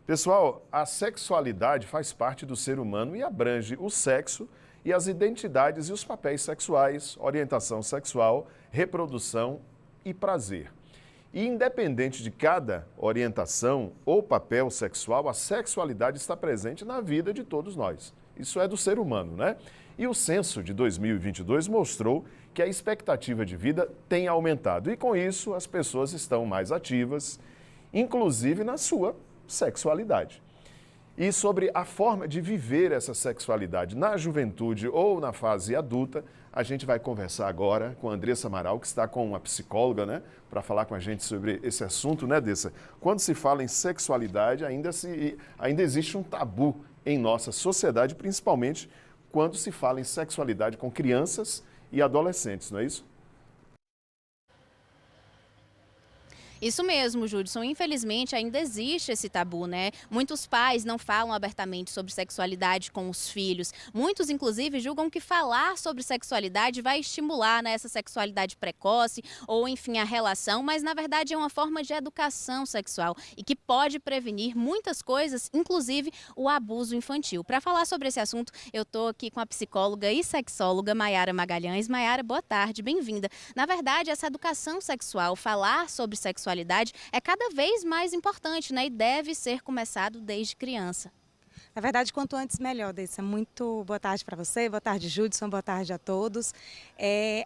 Pessoal, a sexualidade faz parte do ser humano e abrange o sexo e as identidades e os papéis sexuais, orientação sexual, reprodução e prazer. E independente de cada orientação ou papel sexual, a sexualidade está presente na vida de todos nós. Isso é do ser humano, né? E o censo de 2022 mostrou que a expectativa de vida tem aumentado e com isso as pessoas estão mais ativas, inclusive na sua sexualidade. E sobre a forma de viver essa sexualidade na juventude ou na fase adulta, a gente vai conversar agora com a Andressa Amaral, que está com uma psicóloga, né, para falar com a gente sobre esse assunto, né, Dessa? Quando se fala em sexualidade, ainda existe um tabu em nossa sociedade, principalmente quando se fala em sexualidade com crianças e adolescentes, não é isso? Isso mesmo, Judson. Infelizmente, ainda existe esse tabu, né? Muitos pais não falam abertamente sobre sexualidade com os filhos. Muitos, inclusive, julgam que falar sobre sexualidade vai estimular, né, essa sexualidade precoce ou, enfim, a relação, mas, na verdade, é uma forma de educação sexual e que pode prevenir muitas coisas, inclusive o abuso infantil. Para falar sobre esse assunto, eu estou aqui com a psicóloga e sexóloga Mayara Magalhães. Mayara, boa tarde, bem-vinda. Na verdade, essa educação sexual, falar sobre sexualidade é cada vez mais importante, né? E deve ser começado desde criança. Na verdade, quanto antes melhor, Dessa. Muito boa tarde para você, boa tarde, Judson, boa tarde a todos.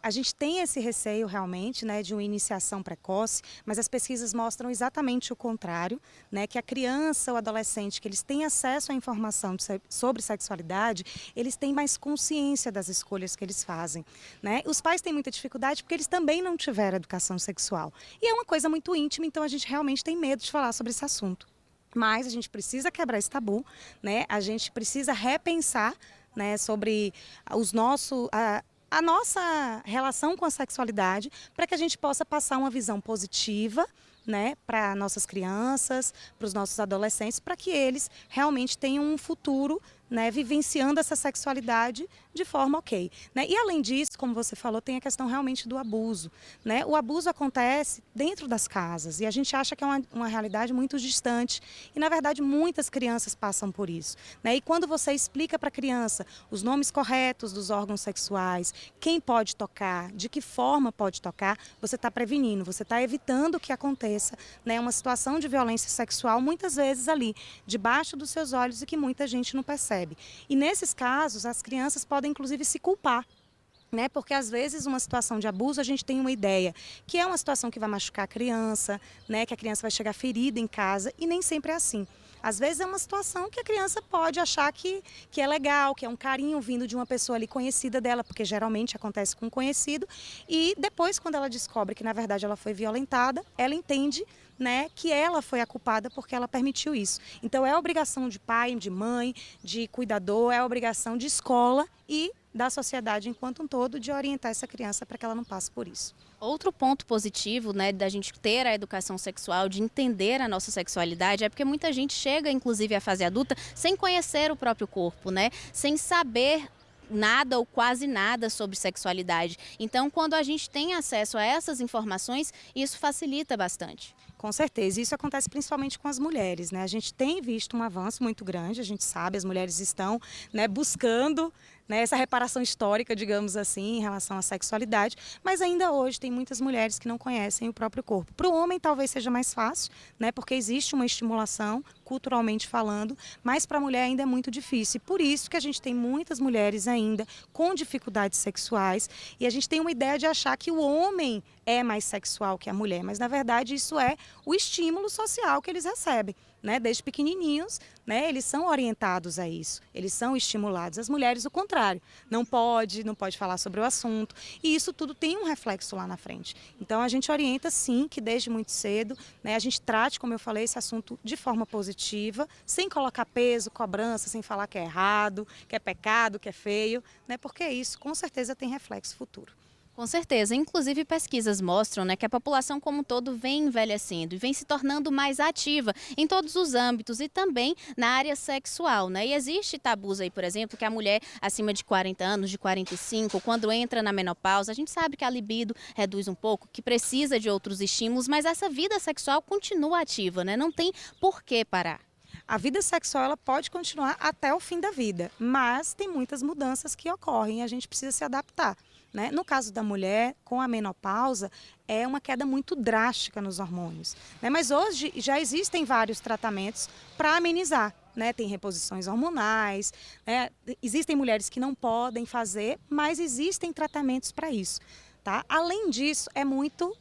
A gente tem esse receio realmente, né, de uma iniciação precoce, mas as pesquisas mostram exatamente o contrário, né, que a criança ou adolescente que eles têm acesso à informação sobre sexualidade, eles têm mais consciência das escolhas que eles fazem, né? Os pais têm muita dificuldade porque eles também não tiveram educação sexual. E é uma coisa muito íntima, então a gente realmente tem medo de falar sobre esse assunto. Mas a gente precisa quebrar esse tabu, né? A gente precisa repensar, né, sobre a nossa relação com a sexualidade para que a gente possa passar uma visão positiva, né, para nossas crianças, para os nossos adolescentes, para que eles realmente tenham um futuro, né, vivenciando essa sexualidade de forma ok, né? E além disso, como você falou, tem a questão realmente do abuso, né? O abuso acontece dentro das casas e a gente acha que é uma realidade muito distante e na verdade muitas crianças passam por isso, né? E quando você explica para a criança os nomes corretos dos órgãos sexuais, quem pode tocar, de que forma pode tocar, você está prevenindo, você está evitando que aconteça, né, uma situação de violência sexual muitas vezes ali, debaixo dos seus olhos e que muita gente não percebe. E nesses casos, as crianças podem inclusive se culpar, né? Porque às vezes uma situação de abuso a gente tem uma ideia que é uma situação que vai machucar a criança, né? Que a criança vai chegar ferida em casa e nem sempre é assim. Às vezes é uma situação que a criança pode achar que é legal, que é um carinho vindo de uma pessoa ali conhecida dela, porque geralmente acontece com um conhecido, e depois quando ela descobre que na verdade ela foi violentada, ela entende, né, que ela foi a culpada porque ela permitiu isso. Então é obrigação de pai, de mãe, de cuidador, é obrigação de escola e da sociedade enquanto um todo de orientar essa criança para que ela não passe por isso. Outro ponto positivo, né, da gente ter a educação sexual, de entender a nossa sexualidade, é porque muita gente chega, inclusive, à fase adulta, sem conhecer o próprio corpo, né, sem saber nada ou quase nada sobre sexualidade. Então, quando a gente tem acesso a essas informações, isso facilita bastante. Com certeza, isso acontece principalmente com as mulheres, né? A gente tem visto um avanço muito grande, a gente sabe, as mulheres estão, né, buscando, né, essa reparação histórica, digamos assim, em relação à sexualidade, mas ainda hoje tem muitas mulheres que não conhecem o próprio corpo. Para o homem talvez seja mais fácil, né, porque existe uma estimulação, culturalmente falando, mas para a mulher ainda é muito difícil. E por isso que a gente tem muitas mulheres ainda com dificuldades sexuais e a gente tem uma ideia de achar que o homem é mais sexual que a mulher, mas na verdade isso é o estímulo social que eles recebem, né? Desde pequenininhos, né? Eles são orientados a isso, eles são estimulados. As mulheres, o contrário, não pode falar sobre o assunto e isso tudo tem um reflexo lá na frente. Então a gente orienta sim que desde muito cedo, né, a gente trate, como eu falei, esse assunto de forma positiva, sem colocar peso, cobrança, sem falar que é errado, que é pecado, que é feio, né? Porque isso com certeza tem reflexo futuro. Com certeza, inclusive pesquisas mostram, né, que a população como um todo vem envelhecendo e vem se tornando mais ativa em todos os âmbitos e também na área sexual, né? E existe tabus aí, por exemplo, que a mulher acima de 40 anos, de 45, quando entra na menopausa, a gente sabe que a libido reduz um pouco, que precisa de outros estímulos, mas essa vida sexual continua ativa, né? Não tem por que parar. A vida sexual ela pode continuar até o fim da vida, mas tem muitas mudanças que ocorrem e a gente precisa se adaptar, né? No caso da mulher, com a menopausa, é uma queda muito drástica nos hormônios, né? Mas hoje já existem vários tratamentos para amenizar, né? Tem reposições hormonais, né? Existem mulheres que não podem fazer, mas existem tratamentos para isso, tá? Além disso, é muito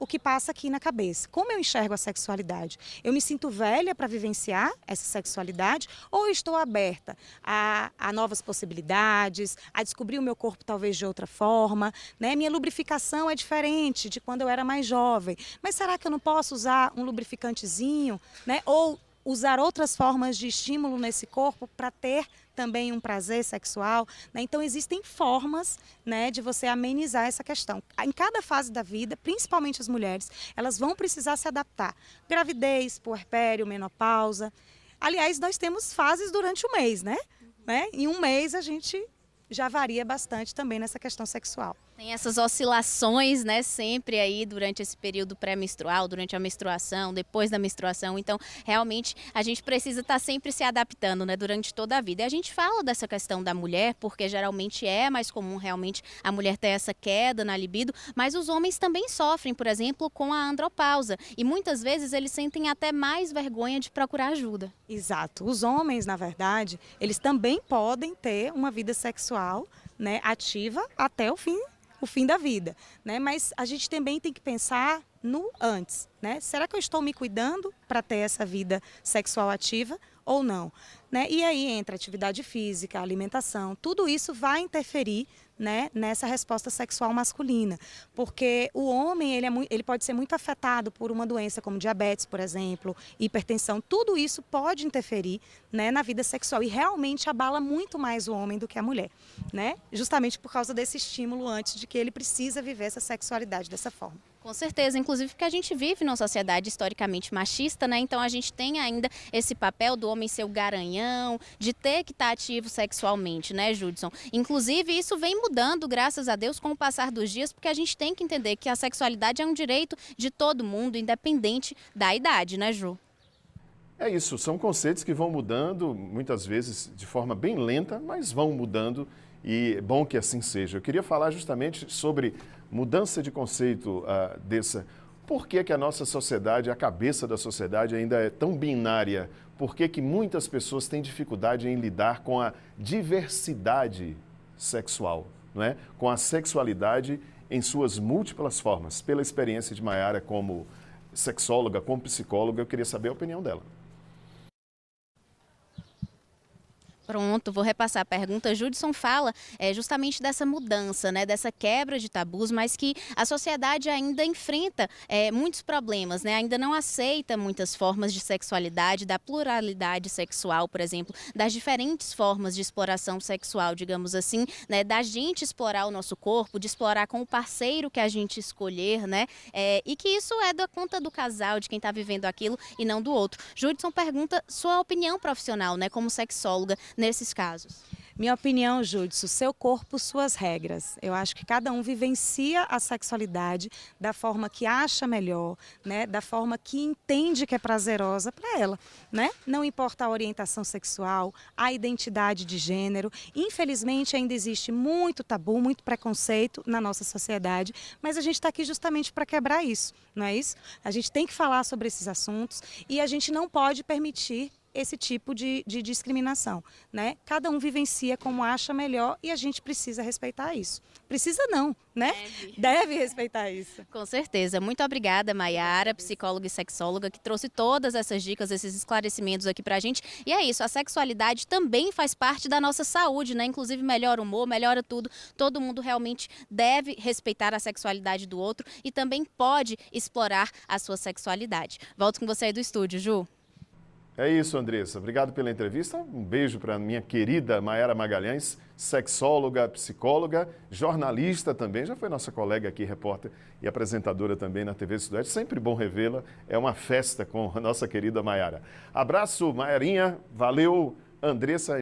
o que passa aqui na cabeça. Como eu enxergo a sexualidade? Eu me sinto velha para vivenciar essa sexualidade ou estou aberta a novas possibilidades, a descobrir o meu corpo talvez de outra forma, né? Minha lubrificação é diferente de quando eu era mais jovem. Mas será que eu não posso usar um lubrificantezinho, né? Ou usar outras formas de estímulo nesse corpo para ter também um prazer sexual, né? Então existem formas, né, de você amenizar essa questão. Em cada fase da vida, principalmente as mulheres, elas vão precisar se adaptar. Gravidez, puerpério, menopausa. Aliás, nós temos fases durante o mês, né? Em um mês a gente já varia bastante também nessa questão sexual. Tem essas oscilações, né, sempre aí durante esse período pré-menstrual, durante a menstruação, depois da menstruação. Então, realmente, a gente precisa estar sempre se adaptando, né, durante toda a vida. E a gente fala dessa questão da mulher, porque geralmente é mais comum realmente a mulher ter essa queda na libido, mas os homens também sofrem, por exemplo, com a andropausa. E muitas vezes eles sentem até mais vergonha de procurar ajuda. Exato. Os homens, na verdade, eles também podem ter uma vida sexual, né, ativa até o fim da vida, né? Mas a gente também tem que pensar no antes, né? Será que eu estou me cuidando para ter essa vida sexual ativa ou não, né? E aí entra atividade física, alimentação, tudo isso vai interferir, né, nessa resposta sexual masculina, porque o homem ele pode ser muito afetado por uma doença como diabetes, por exemplo, hipertensão, tudo isso pode interferir, né, na vida sexual e realmente abala muito mais o homem do que a mulher, né? Justamente por causa desse estímulo antes de que ele precisa viver essa sexualidade dessa forma. Com certeza, inclusive porque a gente vive numa sociedade historicamente machista, né? Então a gente tem ainda esse papel do homem ser o garanhão, de ter que estar ativo sexualmente, né, Judson? Inclusive isso vem mudando, graças a Deus, com o passar dos dias, porque a gente tem que entender que a sexualidade é um direito de todo mundo, independente da idade, né, Ju? É isso, são conceitos que vão mudando, muitas vezes de forma bem lenta, mas vão mudando e é bom que assim seja. Eu queria falar justamente sobre mudança de conceito dessa. Por que que a nossa sociedade, a cabeça da sociedade ainda é tão binária? Por que que muitas pessoas têm dificuldade em lidar com a diversidade sexual, não é? Com a sexualidade em suas múltiplas formas? Pela experiência de Maiara como sexóloga, como psicóloga, eu queria saber a opinião dela. Pronto, vou repassar a pergunta. Judson fala justamente dessa mudança, né, dessa quebra de tabus, mas que a sociedade ainda enfrenta muitos problemas, né, ainda não aceita muitas formas de sexualidade, da pluralidade sexual, por exemplo, das diferentes formas de exploração sexual, digamos assim, né, da gente explorar o nosso corpo, de explorar com o parceiro que a gente escolher, né, e que isso é da conta do casal, de quem está vivendo aquilo e não do outro. Judson pergunta sua opinião profissional, né, como sexóloga, nesses casos. Minha opinião, Judson, seu corpo, suas regras. Eu acho que cada um vivencia a sexualidade da forma que acha melhor, né? Da forma que entende que é prazerosa para ela, né? Não importa a orientação sexual, a identidade de gênero. Infelizmente, ainda existe muito tabu, muito preconceito na nossa sociedade, mas a gente está aqui justamente para quebrar isso, não é isso? A gente tem que falar sobre esses assuntos e a gente não pode permitir esse tipo de discriminação, né? Cada um vivencia como acha melhor e a gente precisa respeitar isso. Precisa não, né? Deve respeitar isso. Com certeza. Muito obrigada, Maiara, psicóloga e sexóloga, que trouxe todas essas dicas, esses esclarecimentos aqui pra gente. E é isso, a sexualidade também faz parte da nossa saúde, né? Inclusive melhora o humor, melhora tudo. Todo mundo realmente deve respeitar a sexualidade do outro e também pode explorar a sua sexualidade. Volto com você aí do estúdio, Ju. É isso, Andressa. Obrigado pela entrevista. Um beijo para minha querida Maiara Magalhães, sexóloga, psicóloga, jornalista também. Já foi nossa colega aqui, repórter e apresentadora também na TV Sudoeste. Sempre bom revê-la. É uma festa com a nossa querida Maiara. Abraço, Maiarinha. Valeu, Andressa.